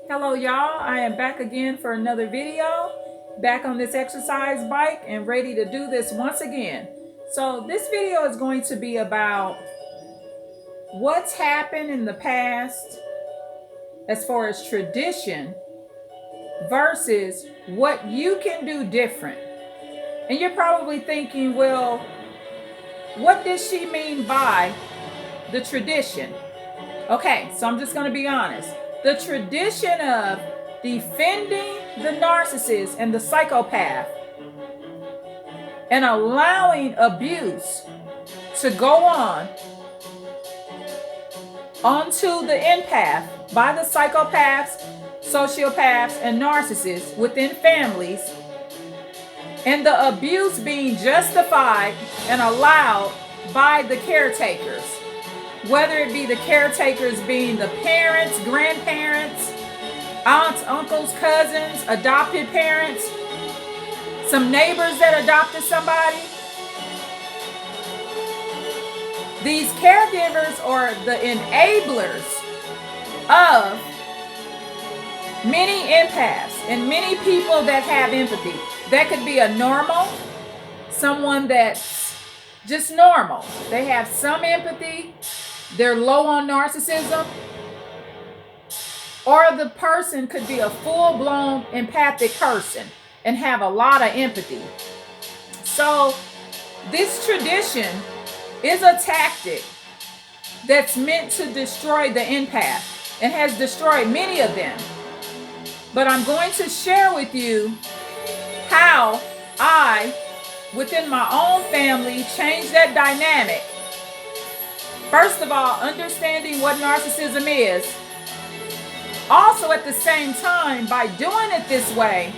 Hello y'all, I am back again for another video, back on this exercise bike and ready to do this once again. So this video is going to be about what's happened in the past as far as tradition versus what you can do different. And you're probably thinking, well, what does she mean by the tradition? Okay, so I'm just going to be honest. The tradition of defending the narcissist and the psychopath and allowing abuse to go on onto the empath by the psychopaths, sociopaths, and narcissists within families, and the abuse being justified and allowed by the caretakers. Whether it be the caretakers being the parents, grandparents, aunts, uncles, cousins, adopted parents, some neighbors that adopted somebody. These caregivers are the enablers of many empaths and many people that have empathy. That could be a normal, someone that's just normal. They have some empathy. They're low on narcissism. Or the person could be a full-blown empathic person and have a lot of empathy. So this tradition is a tactic that's meant to destroy the empath and has destroyed many of them. But I'm going to share with you how I, within my own family, changed that dynamic. First of all, understanding what narcissism is. Also, at the same time, by doing it this way,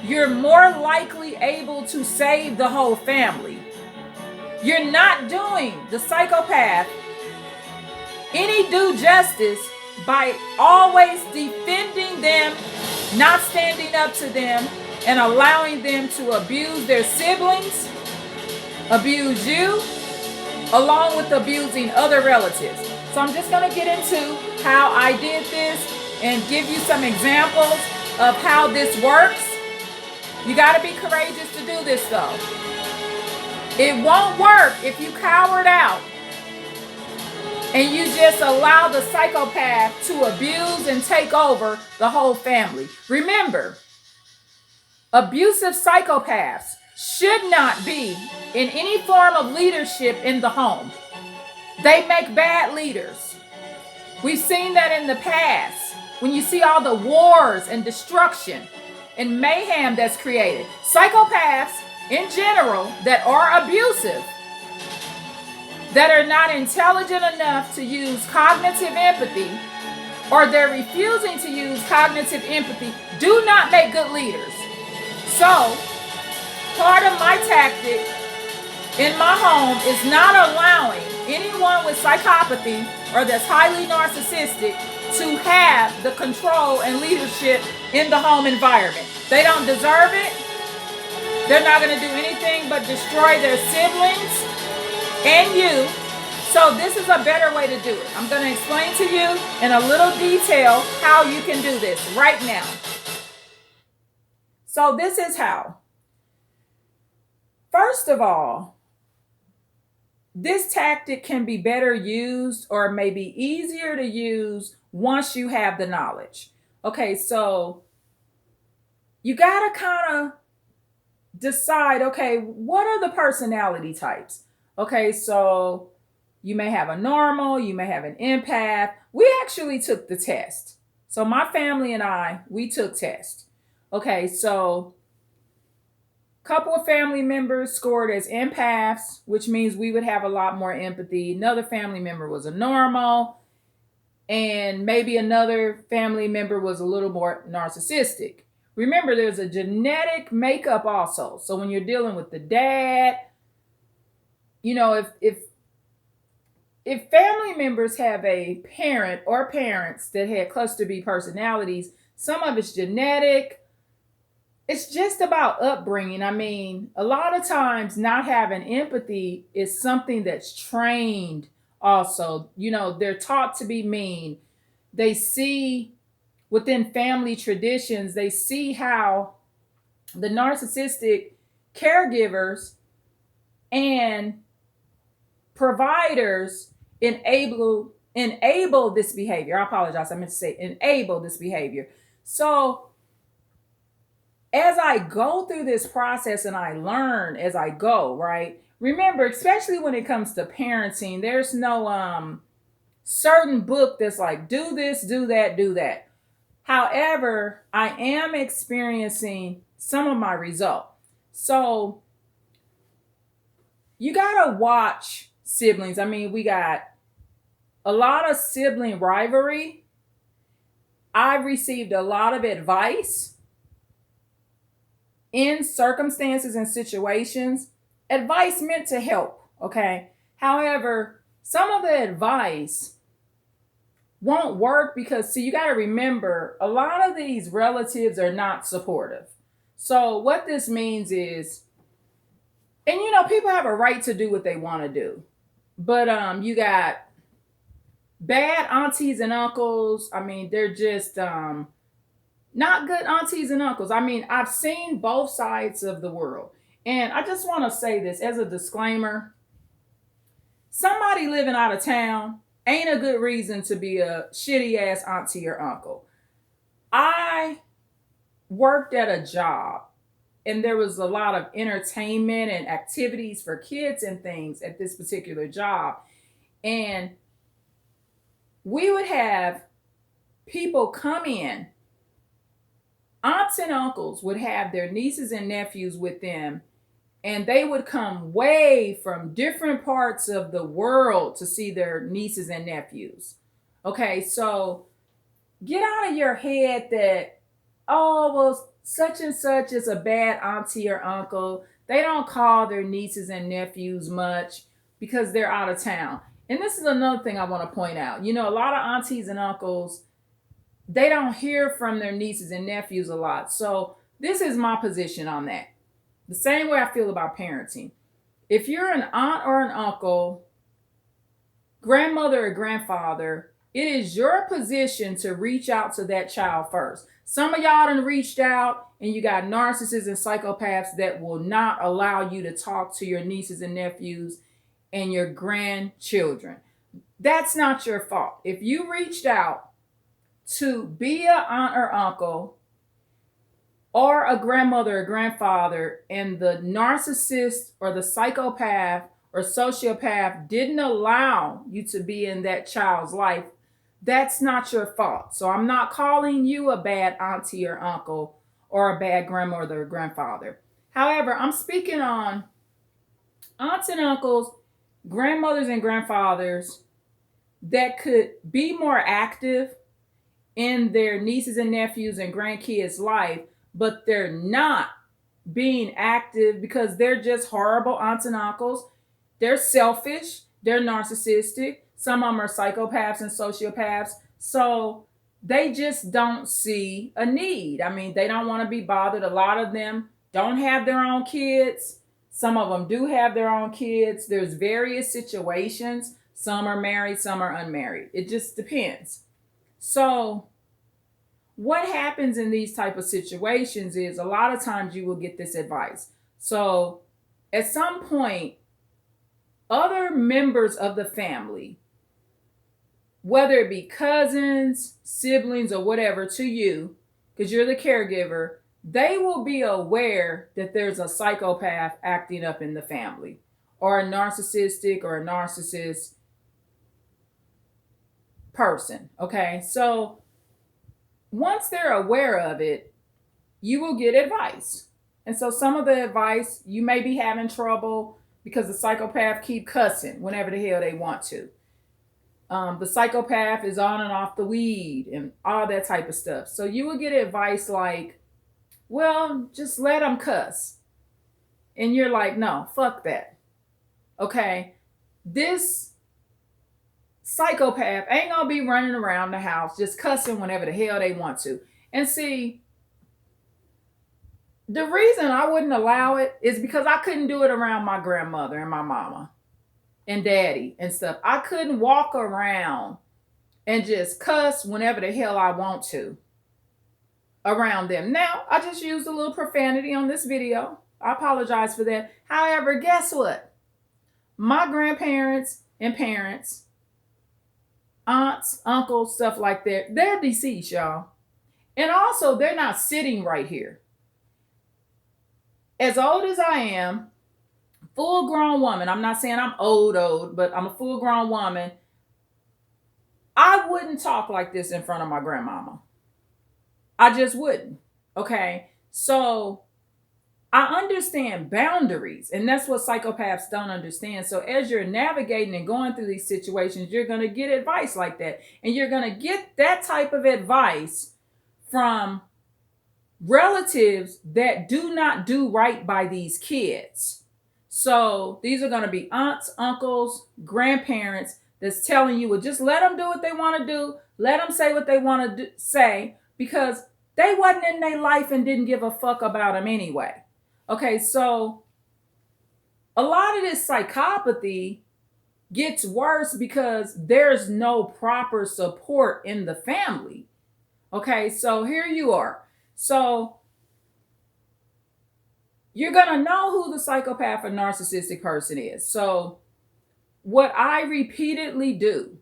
you're more likely able to save the whole family. You're not doing the psychopath any due justice by always defending them, not standing up to them, and allowing them to abuse their siblings, abuse you, along with abusing other relatives. So I'm just going to get into how I did this and give you some examples of how this works. You got to be courageous to do this though. It won't work if you cowered out and you just allow the psychopath to abuse and take over the whole family. Remember, abusive psychopaths should not be in any form of leadership in the home. They make bad leaders. We've seen that in the past when you see all the wars and destruction and mayhem that's created. Psychopaths in general that are abusive, that are not intelligent enough to use cognitive empathy, or they're refusing to use cognitive empathy, do not make good leaders. So, part of my tactic in my home is not allowing anyone with psychopathy or that's highly narcissistic to have the control and leadership in the home environment. They don't deserve it. They're not going to do anything but destroy their siblings and you. So this is a better way to do it. I'm going to explain to you in a little detail how you can do this right now. So this is how. First of all, this tactic can be better used or maybe easier to use once you have the knowledge. Okay, so you got to kind of decide, okay, what are the personality types? Okay, so you may have a normal, you may have an empath. We actually took the test. So my family and I, we took tests. Okay, so a couple of family members scored as empaths, which means we would have a lot more empathy. Another family member was a normal, and maybe another family member was a little more narcissistic. Remember, there's a genetic makeup also. So when you're dealing with the dad, you know, if family members have a parent or parents that had cluster B personalities, some of it's genetic. It's just about upbringing. I mean, a lot of times not having empathy is something that's trained also. You know, they're taught to be mean. They see within family traditions, they see how the narcissistic caregivers and providers enable this behavior. I apologize. I meant to say enable this behavior. So as I go through this process and I learn as I go, right? Remember, especially when it comes to parenting, there's no certain book that's like do this, do that, do that. However, I am experiencing some of my result. So you gotta watch siblings. I mean, we got a lot of sibling rivalry. I've received a lot of advice in circumstances and situations, advice meant to help, okay? However, some of the advice won't work because, see, you got to remember a lot of these relatives are not supportive. So, what this means is, and people have a right to do what they want to do, but you got bad aunties and uncles. I mean, they're just not good aunties and uncles. I mean, I've seen both sides of the world. And I just want to say this as a disclaimer, somebody living out of town ain't a good reason to be a shitty ass auntie or uncle. I worked at a job and there was a lot of entertainment and activities for kids and things at this particular job. And we would have people come in. Aunts and uncles would have their nieces and nephews with them, and they would come way from different parts of the world to see their nieces and nephews. Okay, so get out of your head that, oh, well, such and such is a bad auntie or uncle. They don't call their nieces and nephews much because they're out of town. And this is another thing I want to point out. A lot of aunties and uncles, they don't hear from their nieces and nephews a lot. So this is my position on that. The same way I feel about parenting. If you're an aunt or an uncle, grandmother or grandfather, it is your position to reach out to that child first. Some of y'all done reached out and you got narcissists and psychopaths that will not allow you to talk to your nieces and nephews and your grandchildren. That's not your fault. If you reached out to be an aunt or uncle or a grandmother or grandfather and the narcissist or the psychopath or sociopath didn't allow you to be in that child's life, that's not your fault. So I'm not calling you a bad auntie or uncle or a bad grandmother or grandfather. However, I'm speaking on aunts and uncles, grandmothers and grandfathers that could be more active in their nieces and nephews and grandkids' life, but they're not being active because they're just horrible aunts and uncles. They're selfish, they're narcissistic, some of them are psychopaths and sociopaths. So they just don't see a need. I mean, they don't want to be bothered. A lot of them don't have their own kids. Some of them do have their own kids. There's various situations. Some are married, some are unmarried. It just depends. So what happens in these type of situations is a lot of times you will get this advice. So at some point, other members of the family, whether it be cousins, siblings, or whatever to you, because you're the caregiver, they will be aware that there's a psychopath acting up in the family or a narcissistic or a narcissist person. Okay, so once they're aware of it, you will get advice. And so some of the advice, you may be having trouble because the psychopath keep cussing whenever the hell they want to. The psychopath is on and off the weed and all that type of stuff. So you will get advice like, well, just let them cuss. And you're like, no, fuck that. Okay, this psychopath ain't gonna be running around the house just cussing whenever the hell they want to. And see, the reason I wouldn't allow it is because I couldn't do it around my grandmother and my mama and daddy and stuff. I couldn't walk around and just cuss whenever the hell I want to. around them. Now, I just used a little profanity on this video. I apologize for that. However, guess what? My grandparents and parents, aunts, uncles, stuff like that, they're deceased, y'all. And also, they're not sitting right here. As old as I am, full grown woman, I'm not saying I'm old, but I'm a full grown woman. I wouldn't talk like this in front of my grandmama. I just wouldn't. Okay. So I understand boundaries, and that's what psychopaths don't understand. So as you're navigating and going through these situations, you're going to get advice like that. And you're going to get that type of advice from relatives that do not do right by these kids. So these are going to be aunts, uncles, grandparents that's telling you, well, just let them do what they want to do. Let them say what they want to say, because they wasn't in their life and didn't give a fuck about them anyway. Okay, so a lot of this psychopathy gets worse because there's no proper support in the family. Okay, so here you are. So you're going to know who the psychopath or narcissistic person is. So what I repeatedly do,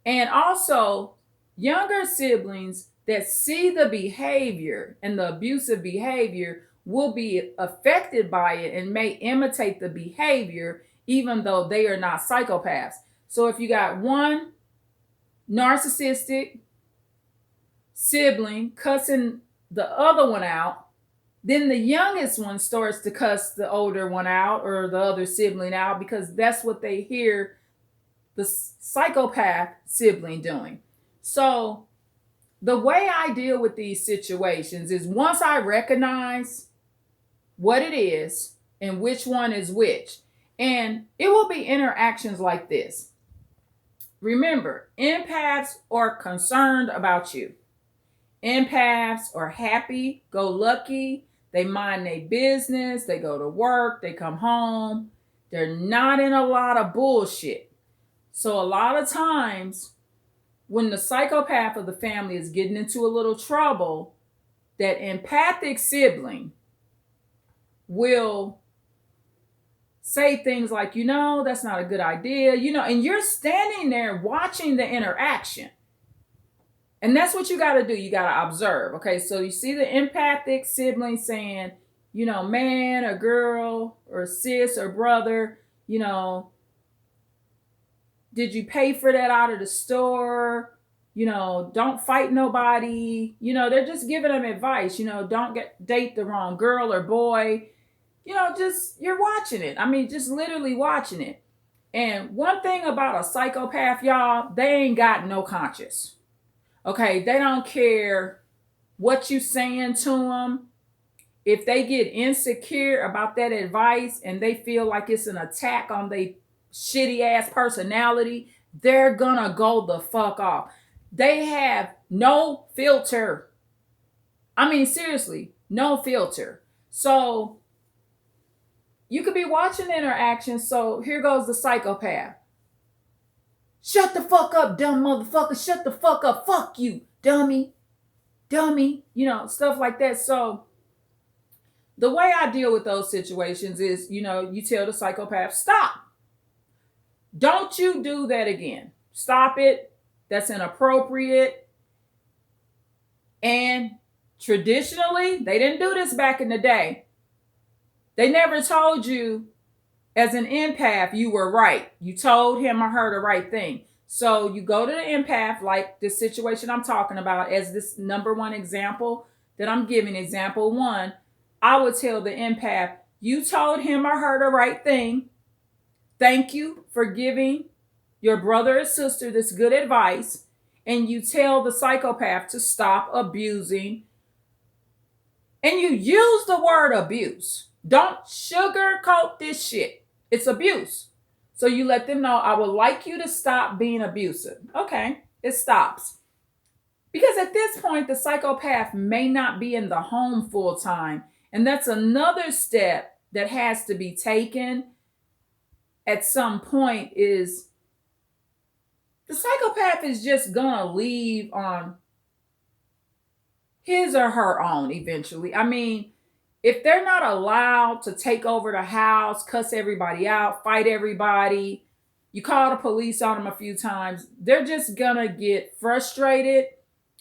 and also younger siblings that see the behavior and the abusive behavior will be affected by it and may imitate the behavior even though they are not psychopaths. So if you got one narcissistic sibling cussing the other one out, then the youngest one starts to cuss the older one out or the other sibling out because that's what they hear the psychopath sibling doing. So the way I deal with these situations is once I recognize what it is and which one is which, and it will be interactions like this. Remember, empaths are concerned about you. Empaths are happy, go lucky. They mind their business. They go to work. They come home. They're not in a lot of bullshit. So a lot of times when the psychopath of the family is getting into a little trouble, that empathic sibling will say things like, that's not a good idea, and you're standing there watching the interaction. And that's what you got to do. You got to observe. Okay, so you see the empathic sibling saying, man or girl or sis or brother, did you pay for that out of the store? Don't fight nobody. They're just giving them advice. Don't date the wrong girl or boy. Just you're watching it. I mean, just literally watching it. And one thing about a psychopath, y'all, they ain't got no conscience. Okay, they don't care what you saying to them. If they get insecure about that advice and they feel like it's an attack on their shitty ass personality, they're gonna go the fuck off. They have no filter. I mean, seriously, no filter. So you could be watching the interaction. So here goes the psychopath. Shut the fuck up, dumb motherfucker. Shut the fuck up. Fuck you, dummy. Stuff like that. So the way I deal with those situations is, you tell the psychopath, stop. Don't you do that again. Stop it. That's inappropriate. And traditionally, they didn't do this back in the day. They never told you as an empath, you were right. You told him or her the right thing. So you go to the empath, like this situation I'm talking about, as this number one example that I'm giving, example one, I would tell the empath, you told him or her the right thing. Thank you for giving your brother or sister this good advice. And you tell the psychopath to stop abusing. And you use the word abuse. Don't sugarcoat this shit. It's abuse. So you let them know, I would like you to stop being abusive. Okay, it stops. Because at this point, the psychopath may not be in the home full time. And that's another step that has to be taken at some point is the psychopath is just going to leave on his or her own eventually. I mean, if they're not allowed to take over the house, cuss everybody out, fight everybody, you call the police on them a few times, they're just gonna get frustrated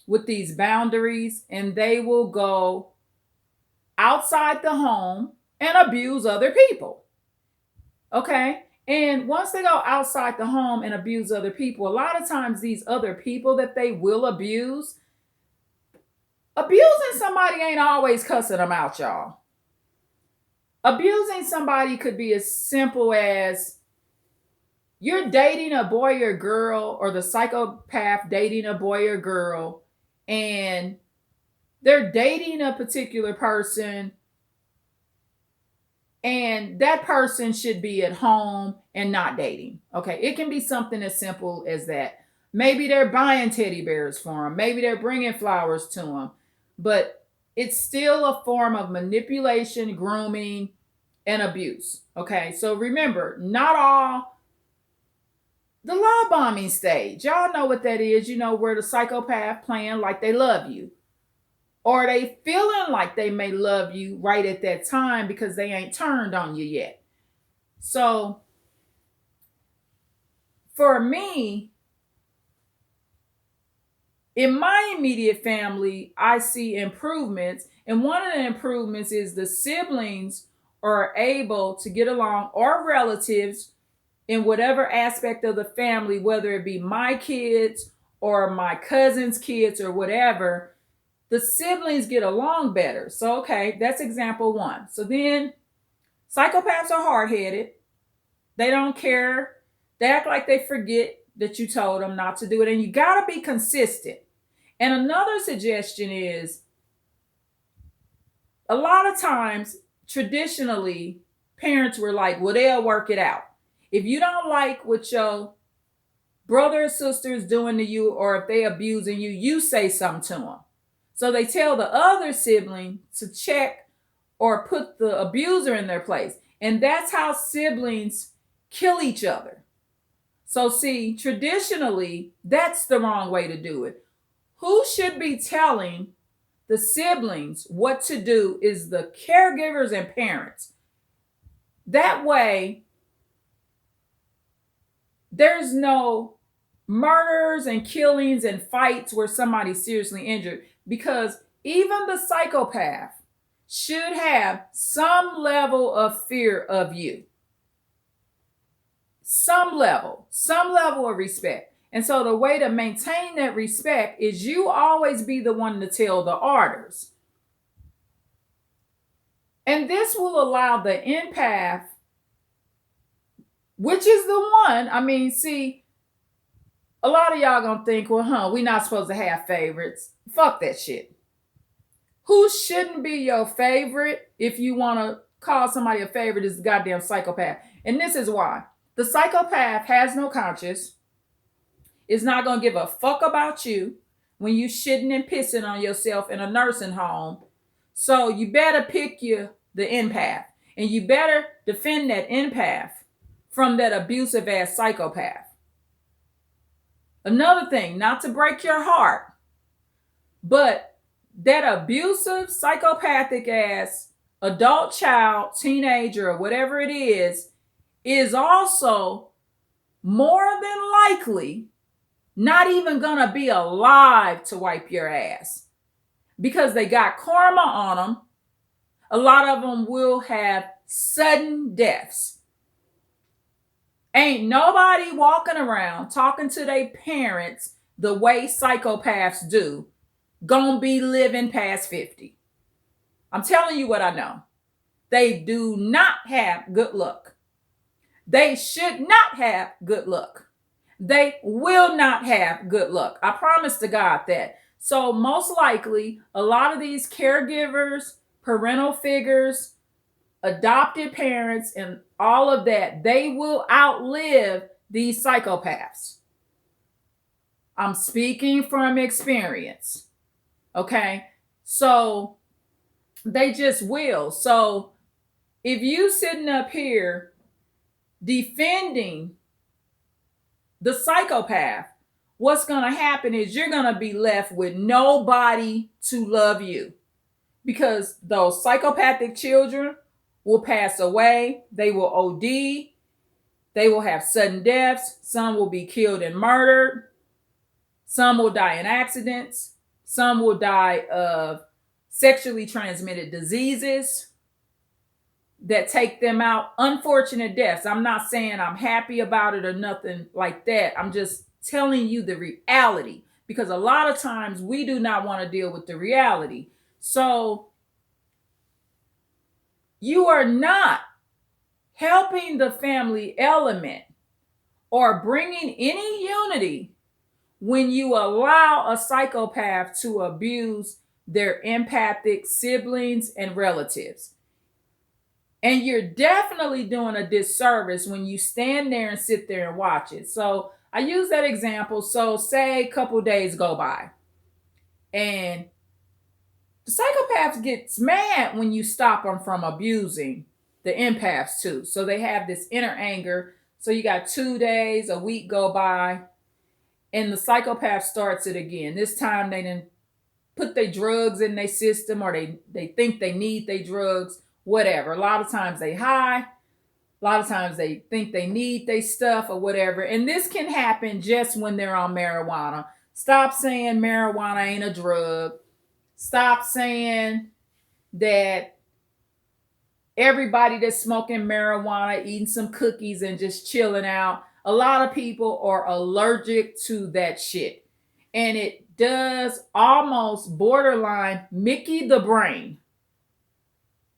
with these boundaries and they will go outside the home and abuse other people. Okay? And once they go outside the home and abuse other people, a lot of times these other people that they will abuse, abusing somebody ain't always cussing them out, y'all. Abusing somebody could be as simple as you're dating a boy or girl, or the psychopath dating a boy or girl, and they're dating a particular person, and that person should be at home and not dating. Okay, it can be something as simple as that. Maybe they're buying teddy bears for them, maybe they're bringing flowers to them, but it's still a form of manipulation, grooming, and abuse. Okay, so remember, not all the love bombing stage. Y'all know what that is. You know, where the psychopath playing like they love you, or they feeling like they may love you right at that time because they ain't turned on you yet. So for me, in my immediate family, I see improvements. And one of the improvements is the siblings are able to get along, or relatives in whatever aspect of the family, whether it be my kids or my cousin's kids or whatever, the siblings get along better. So, okay, that's example one. So then psychopaths are hard-headed. They don't care. They act like they forget that you told them not to do it. And you got to be consistent. And another suggestion is, a lot of times, traditionally, parents were like, well, they'll work it out. If you don't like what your brother or sister is doing to you, or if they abusing you, you say something to them. So they tell the other sibling to check or put the abuser in their place. And that's how siblings kill each other. So see, traditionally, that's the wrong way to do it. Who should be telling the siblings what to do is the caregivers and parents. That way, there's no murders and killings and fights where somebody's seriously injured, because even the psychopath should have some level of fear of you. Some level of respect. And so the way to maintain that respect is you always be the one to tell the orders. And this will allow the empath, which is the one, I mean, see, a lot of y'all gonna think, well, we not supposed to have favorites. Fuck that shit. Who shouldn't be your favorite, if you want to call somebody a favorite, is the goddamn psychopath. And this is why. The psychopath has no conscience, is not going to give a fuck about you when you shitting and pissing on yourself in a nursing home. So you better pick the empath, and you better defend that empath from that abusive ass psychopath. Another thing, not to break your heart, but that abusive, psychopathic ass adult child, teenager, or whatever it is also more than likely not even gonna be alive to wipe your ass, because they got karma on them. A lot of them will have sudden deaths. Ain't nobody walking around talking to their parents the way psychopaths do gonna be living past 50. I'm telling you what I know. They do not have good luck. They should not have good luck. They will not have good luck. I promise to God that. So most likely, a lot of these caregivers, parental figures, adopted parents, and all of that, they will outlive these psychopaths. I'm speaking from experience. Okay? So they just will. So if you sitting up here defending the psychopath, what's going to happen is you're going to be left with nobody to love you, because those psychopathic children will pass away. They will OD. They will have sudden deaths. Some will be killed and murdered. Some will die in accidents. Some will die of sexually transmitted diseases that take them out. Unfortunate deaths. I'm not saying I'm happy about it or nothing like that. I'm just telling you the reality, because a lot of times we do not want to deal with the reality. So you are not helping the family element or bringing any unity when you allow a psychopath to abuse their empathic siblings and relatives. And you're definitely doing a disservice when you stand there and sit there and watch it. So I use that example. So say a couple days go by and the psychopath gets mad when you stop them from abusing the empaths too. So they have this inner anger. So you got 2 days, a week go by, and the psychopath starts it again. This time they didn't put their drugs in their system, or they think they need their drugs, whatever. A lot of times they high. A lot of times they think they need their stuff or whatever. And this can happen just when they're on marijuana. Stop saying marijuana ain't a drug. Stop saying that everybody that's smoking marijuana, eating some cookies and just chilling out. A lot of people are allergic to that shit. And it does almost borderline Mickey the brain,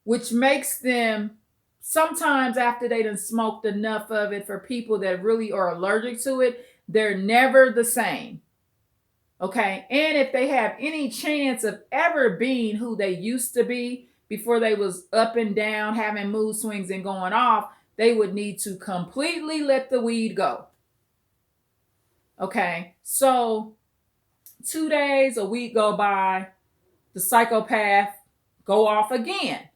which makes them, sometimes after they done smoked enough of it, for people that really are allergic to it, they're never the same. Okay. And if they have any chance of ever being who they used to be before they was up and down, having mood swings and going off, they would need to completely let the weed go. Okay. So 2 days, a week go by, the psychopath go off again.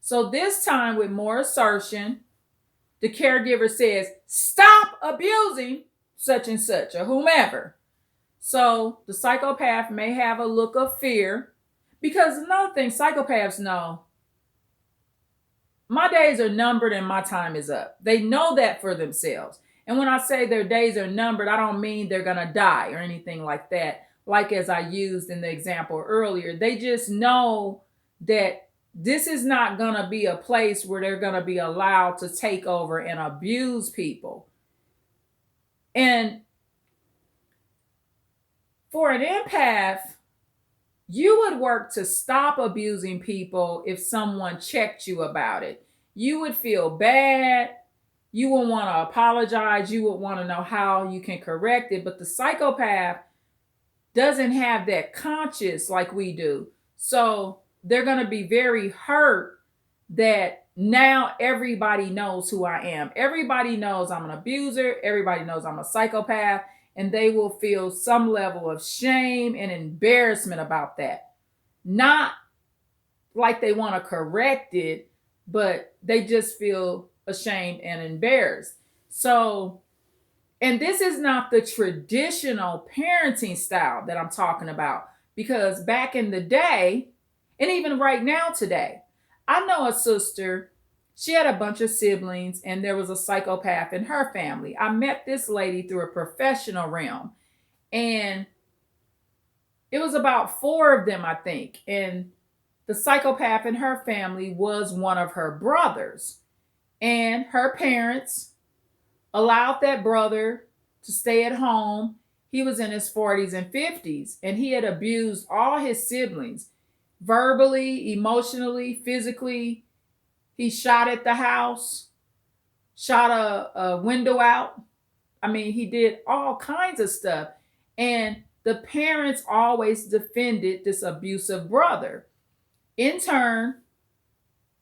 So this time with more assertion, the caregiver says, stop abusing such and such or whomever. So the psychopath may have a look of fear, because another thing, psychopaths know, my days are numbered and my time is up. They know that for themselves. And when I say their days are numbered, I don't mean they're going to die or anything like that. Like as I used in the example earlier, they just know that this is not going to be a place where they're going to be allowed to take over and abuse people. And for an empath, you would work to stop abusing people if someone checked you about it. You would feel bad. You would want to apologize. You would want to know how you can correct it. But the psychopath doesn't have that conscience like we do. So they're going to be very hurt that now everybody knows who I am. Everybody knows I'm an abuser. Everybody knows I'm a psychopath. And they will feel some level of shame and embarrassment about that. Not like they want to correct it, but they just feel ashamed and embarrassed. So, and this is not the traditional parenting style that I'm talking about, because back in the day, and even right now today, I know a sister. She had a bunch of siblings, and there was a psychopath in her family. I met this lady through a professional realm, and it was about 4 of them, I think. And the psychopath in her family was one of her brothers. And her parents allowed that brother to stay at home. He was in his 40s and 50s, and he had abused all his siblings, verbally, emotionally, physically. He shot at the house, shot a window out. I mean, he did all kinds of stuff. And the parents always defended this abusive brother. In turn,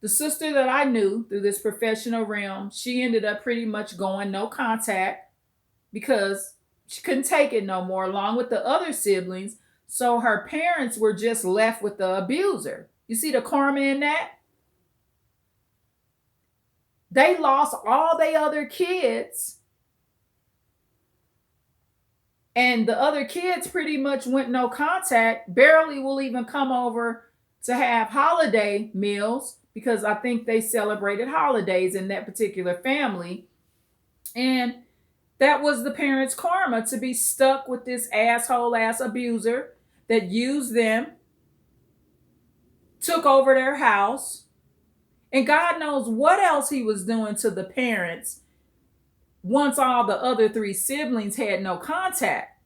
the sister that I knew through this professional realm, she ended up pretty much going no contact because she couldn't take it no more, along with the other siblings. So her parents were just left with the abuser. You see the karma in that? They lost all their other kids And the other kids pretty much went no contact, barely will even come over to have holiday meals because I think they celebrated holidays in that particular family. And that was the parents' karma, to be stuck with this asshole ass abuser that used them, took over their house, and God knows what else he was doing to the parents once all the other three siblings had no contact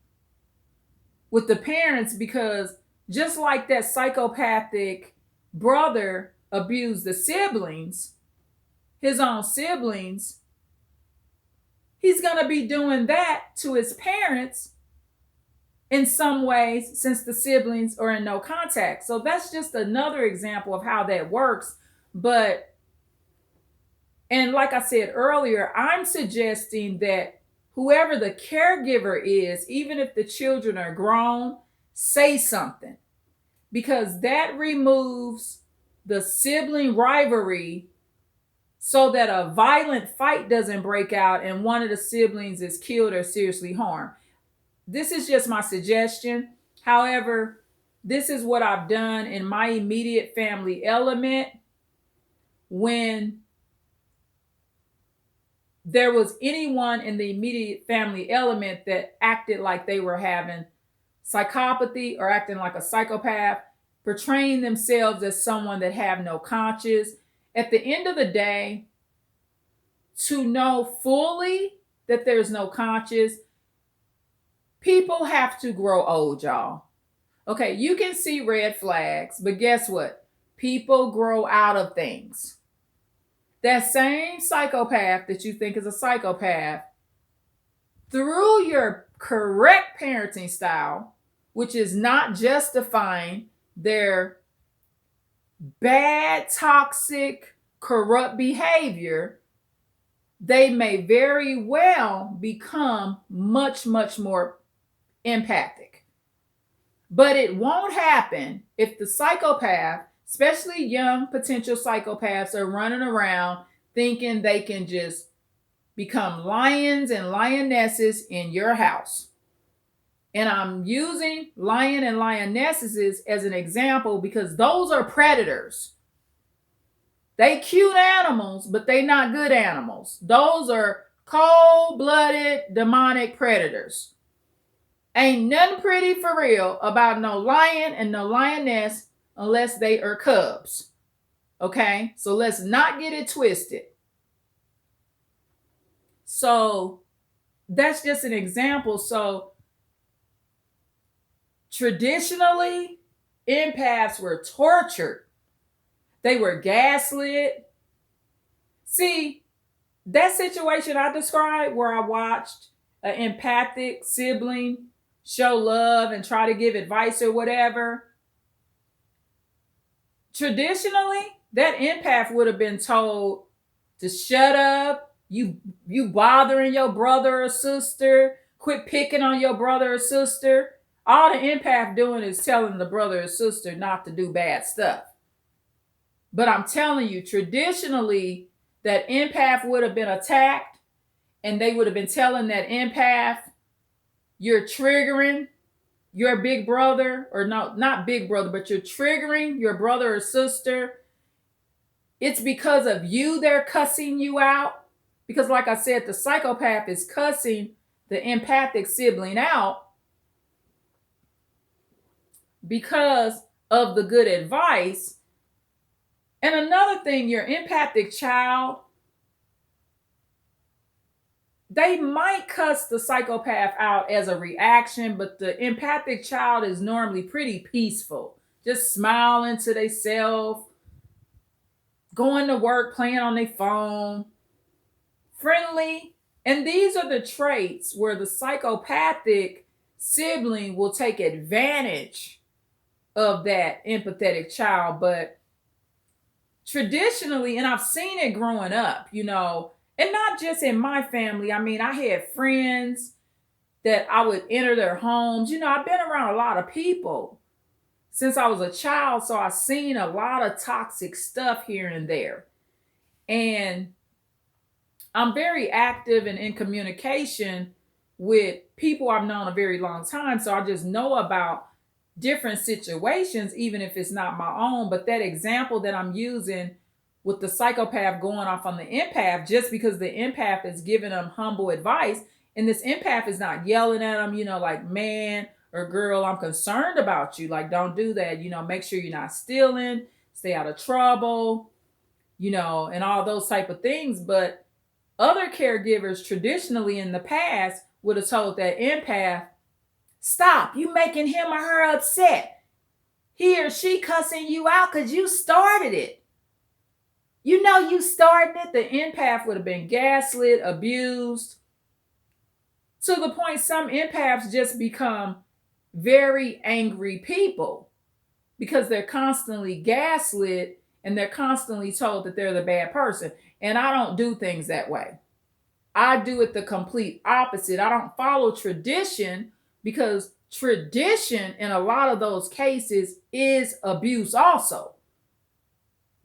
with the parents. Because just like that psychopathic brother abused the siblings, his own siblings, he's going to be doing that to his parents in some ways, since the siblings are in no contact. So that's just another example of how that works. But, and like I said earlier, I'm suggesting that whoever the caregiver is, even if the children are grown, say something, because that removes the sibling rivalry so that a violent fight doesn't break out and one of the siblings is killed or seriously harmed. This is just my suggestion. However, this is what I've done in my immediate family element when there was anyone in the immediate family element that acted like they were having psychopathy or acting like a psychopath, portraying themselves as someone that have no conscience. At the end of the day, to know fully that there's no conscience, people have to grow old, y'all. Okay, you can see red flags, but guess what? People grow out of things. That same psychopath that you think is a psychopath, through your correct parenting style, which is not justifying their bad, toxic, corrupt behavior, they may very well become much, much more empathic. But it won't happen if the psychopath, especially young potential psychopaths, are running around thinking they can just become lions and lionesses in your house. And I'm using lion and lionesses as an example because those are predators. They cute animals, but they not good animals. Those are cold-blooded demonic predators. Ain't nothing pretty for real about no lion and no lioness unless they are cubs. Okay? So let's not get it twisted. So that's just an example. So traditionally, empaths were tortured. They were gaslit. See, that situation I described where I watched an empathic sibling show love and try to give advice or whatever, traditionally, that empath would have been told to shut up, you bothering your brother or sister, quit picking on your brother or sister. All the empath doing is telling the brother or sister not to do bad stuff. But I'm telling you, traditionally, that empath would have been attacked and they would have been telling that empath, you're triggering your big brother, or no, not big brother, but you're triggering your brother or sister. It's because of you they're cussing you out. Because like I said, the psychopath is cussing the empathic sibling out because of the good advice. And another thing, your empathic child, they might cuss the psychopath out as a reaction, but the empathic child is normally pretty peaceful. Just smiling to themselves, going to work, playing on their phone, friendly. And these are the traits where the psychopathic sibling will take advantage of that empathetic child. But traditionally, and I've seen it growing up, and not just in my family. I mean, I had friends that I would enter their homes. I've been around a lot of people since I was a child, so I've seen a lot of toxic stuff here and there. And I'm very active and in communication with people I've known a very long time. So I just know about different situations, even if it's not my own. But that example that I'm using with the psychopath going off on the empath, just because the empath is giving them humble advice, and this empath is not yelling at them, like, man or girl, I'm concerned about you. Like, don't do that. Make sure you're not stealing, stay out of trouble, and all those type of things. But other caregivers traditionally in the past would have told that empath, stop, you making him or her upset. He or she cussing you out because you started it. You started it. The empath would have been gaslit, abused, to the point some empaths just become very angry people because they're constantly gaslit and they're constantly told that they're the bad person. And I don't do things that way. I do it the complete opposite. I don't follow tradition, because tradition in a lot of those cases is abuse also.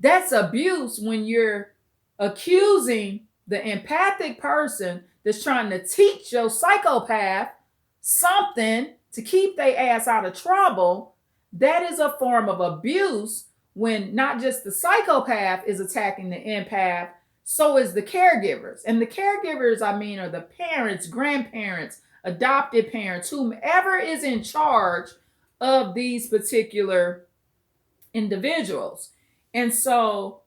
That's abuse when you're accusing the empathic person that's trying to teach your psychopath something to keep their ass out of trouble. That is a form of abuse, when not just the psychopath is attacking the empath, so is the caregivers. And the caregivers, are the parents, grandparents, adopted parents, whomever is in charge of these particular individuals. And so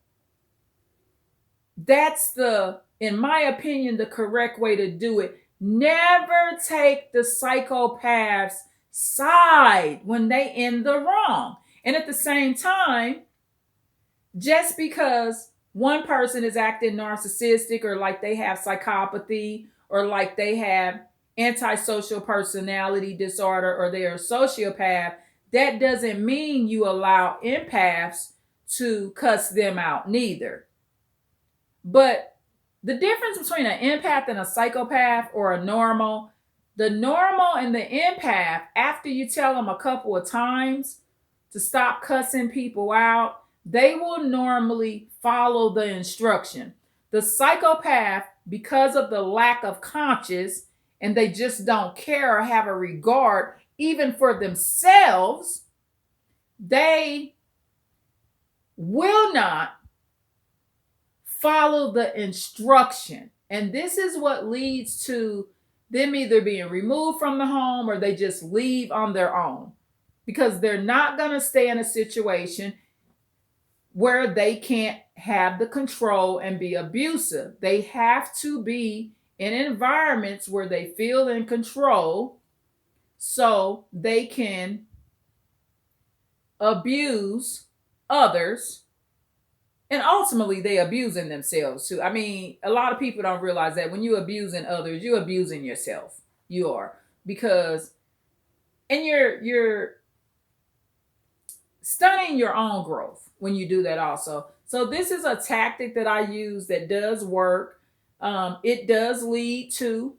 that's in my opinion, the correct way to do it. Never take the psychopath's side when they in the wrong. And at the same time, just because one person is acting narcissistic, or like they have psychopathy, or like they have antisocial personality disorder, or they're a sociopath, that doesn't mean you allow empaths to cuss them out neither. But the difference between an empath and a psychopath, or a normal, the normal and the empath, after you tell them a couple of times to stop cussing people out, they will normally follow the instruction. The psychopath, because of the lack of conscience, and they just don't care or have a regard even for themselves, they will not follow the instruction. And this is what leads to them either being removed from the home, or they just leave on their own, because they're not going to stay in a situation where they can't have the control and be abusive. They have to be in environments where they feel in control, so they can abuse others, and ultimately they abusing themselves too. A lot of people don't realize that when you abusing others, you're abusing yourself. You are, because, and you're stunning your own growth when you do that also. So this is a tactic that I use that does work. It does lead to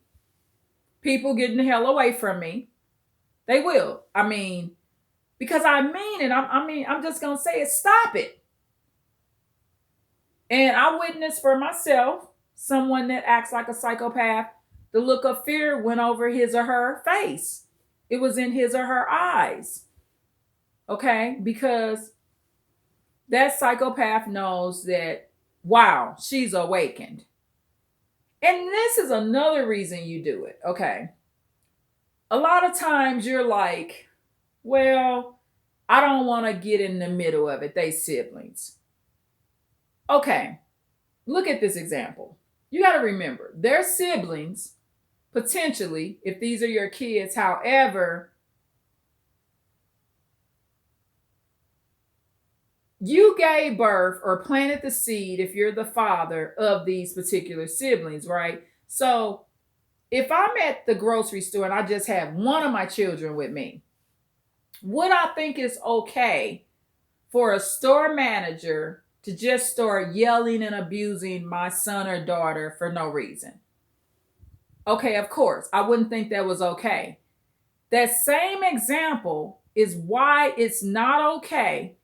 people getting the hell away from me. They will. Because I mean it. I'm just going to say it. Stop it. And I witnessed for myself someone that acts like a psychopath. The look of fear went over his or her face. It was in his or her eyes. Okay? Because that psychopath knows that, wow, she's awakened. And this is another reason you do it. Okay? A lot of times you're like, well, I don't want to get in the middle of it. They siblings. Okay, look at this example. You got to remember, they're siblings, potentially, if these are your kids. However, you gave birth or planted the seed, if you're the father of these particular siblings, right? So if I'm at the grocery store and I just have one of my children with me, would I think it's okay for a store manager to just start yelling and abusing my son or daughter for no reason? Okay, of course, I wouldn't think that was okay. That same example is why it's not okay,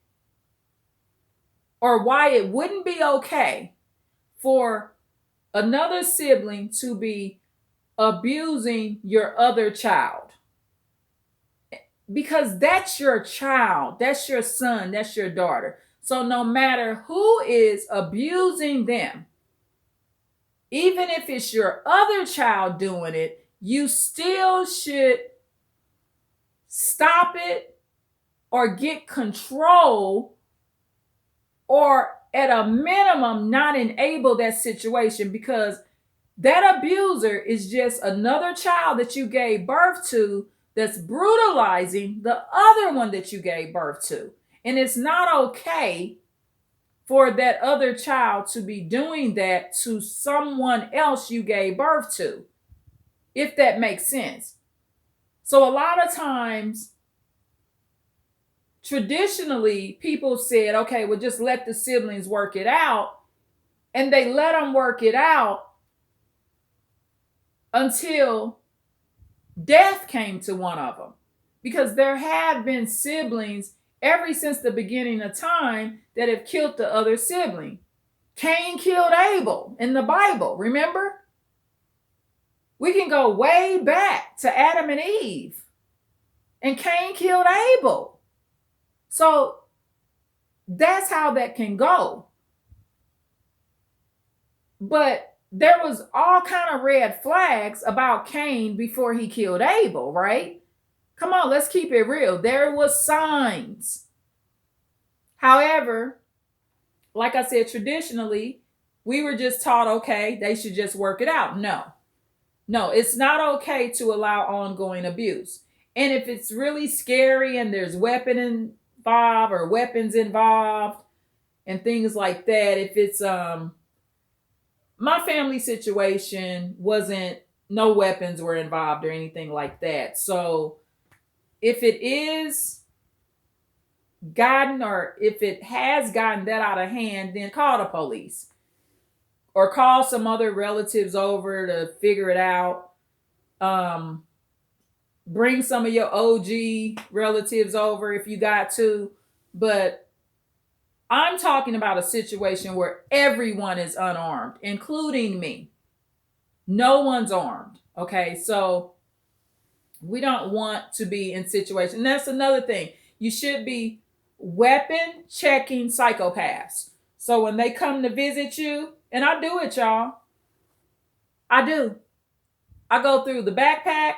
or why it wouldn't be okay for another sibling to be abusing your other child, because that's your child, that's your son, that's your daughter. So no matter who is abusing them, even if it's your other child doing it, you still should stop it or get control, or at a minimum not enable that situation, because that abuser is just another child that you gave birth to that's brutalizing the other one that you gave birth to. And it's not okay for that other child to be doing that to someone else you gave birth to, if that makes sense. So a lot of times, traditionally, people said, okay, well, just let the siblings work it out. And they let them work it out until death came to one of them. Because there have been siblings ever since the beginning of time that have killed the other sibling. Cain killed Abel in the Bible, remember? We can go way back to Adam and Eve. And Cain killed Abel. So that's how that can go. But there was all kind of red flags about Cain before he killed Abel, right? Come on, let's keep it real. There was signs. However, like I said, traditionally, we were just taught, okay, they should just work it out. No, it's not okay to allow ongoing abuse. And if it's really scary and there's weapons involved and things like that, if it's my family situation wasn't, no weapons were involved or anything like that. So if it is gotten, or if it has gotten that out of hand, then call the police or call some other relatives over to figure it out. Bring some of your OG relatives over if you got to. But I'm talking about a situation where everyone is unarmed, including me. No one's armed. Okay, so we don't want to be in situations. And that's another thing. You should be weapon checking psychopaths. So when they come to visit you, and I do it, y'all. I do. I go through the backpack.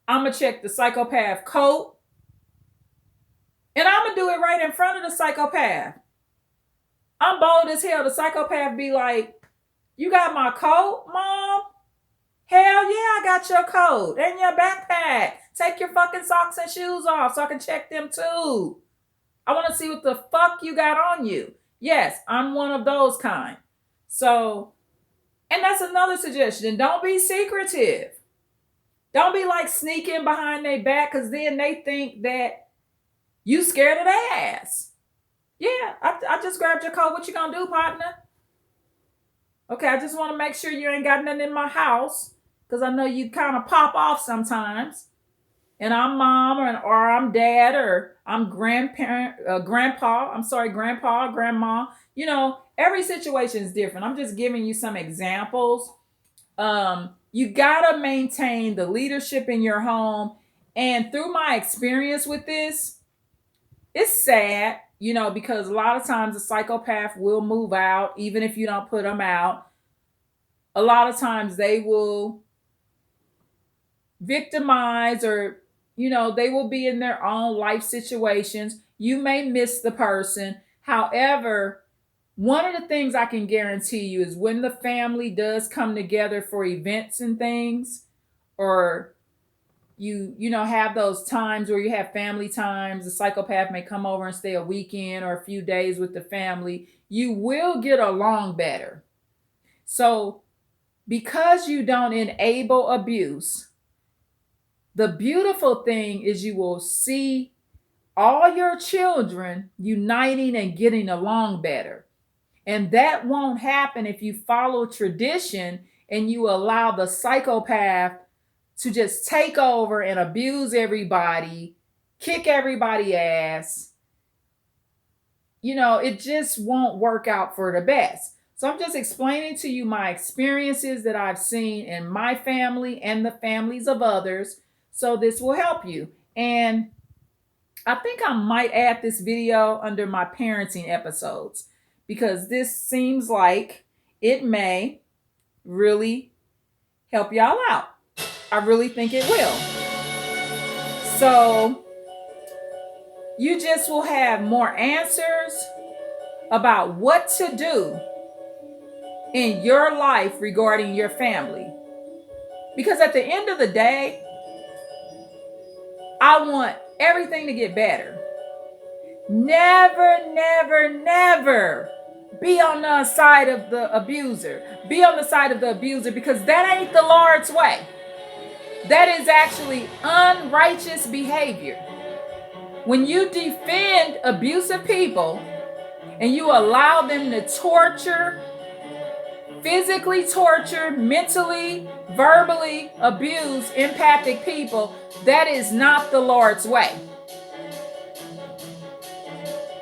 I'm going to check the psychopath coat. And I'm going to do it right in front of the psychopath. I'm bold as hell. The psychopath be like, you got my coat, Mom? Hell yeah, I got your coat and your backpack. Take your fucking socks and shoes off so I can check them too. I want to see what the fuck you got on you. Yes, I'm one of those kind. So, and that's another suggestion. Don't be secretive. Don't be like sneaking behind their back, because then they think that you scared of their ass. Yeah, I just grabbed your coat. What you gonna do, partner? Okay, I just want to make sure you ain't got nothing in my house, because I know you kind of pop off sometimes. And I'm mom, or I'm dad, or I'm grandpa, grandma. You know, every situation is different. I'm just giving you some examples. You got to maintain the leadership in your home. And through my experience with this, it's sad, you know, because a lot of times a psychopath will move out, even if you don't put them out. A lot of times they will victimize, or, you know, they will be in their own life situations. You may miss the person. However, one of the things I can guarantee you is when the family does come together for events and things, or you know, have those times where you have family times, the psychopath may come over and stay a weekend or a few days with the family, you will get along better. So because you don't enable abuse, the beautiful thing is you will see all your children uniting and getting along better. And that won't happen if you follow tradition and you allow the psychopath to just take over and abuse everybody, kick everybody's ass. You know, it just won't work out for the best. So I'm just explaining to you my experiences that I've seen in my family and the families of others. So this will help you. And I think I might add this video under my parenting episodes because this seems like it may really help y'all out. I really think it will. So you just will have more answers about what to do in your life regarding your family. Because at the end of the day, I want everything to get better. Never, never, never be on the side of the abuser. Be on the side of the abuser because that ain't the Lord's way. That is actually unrighteous behavior. When you defend abusive people and you allow them to torture, physically torture, mentally, verbally abuse empathic people, that is not the Lord's way.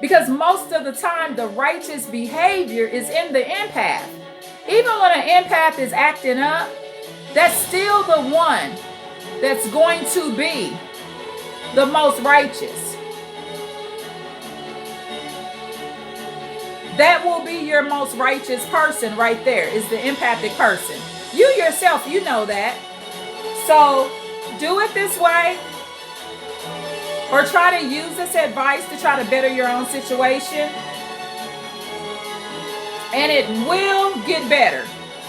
Because most of the time, the righteous behavior is in the empath. Even when an empath is acting up, that's still the one that's going to be the most righteous. That will be your most righteous person right there, is the empathic person. You yourself, you know that. So do it this way, or try to use this advice to try to better your own situation. And it will get better.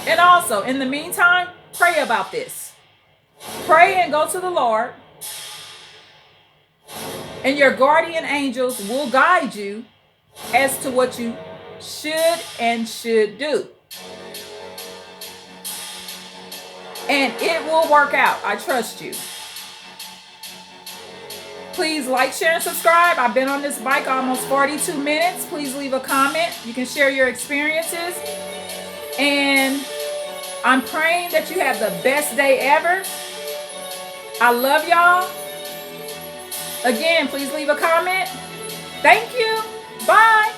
And also, in the meantime, pray about this. Pray and go to the Lord. And your guardian angels will guide you as to what you should do. And it will work out. I trust you. Please like, share, and subscribe. I've been on this bike almost 42 minutes. Please leave a comment. You can share your experiences. And I'm praying that you have the best day ever. I love y'all. Again, please leave a comment. Thank you. Bye.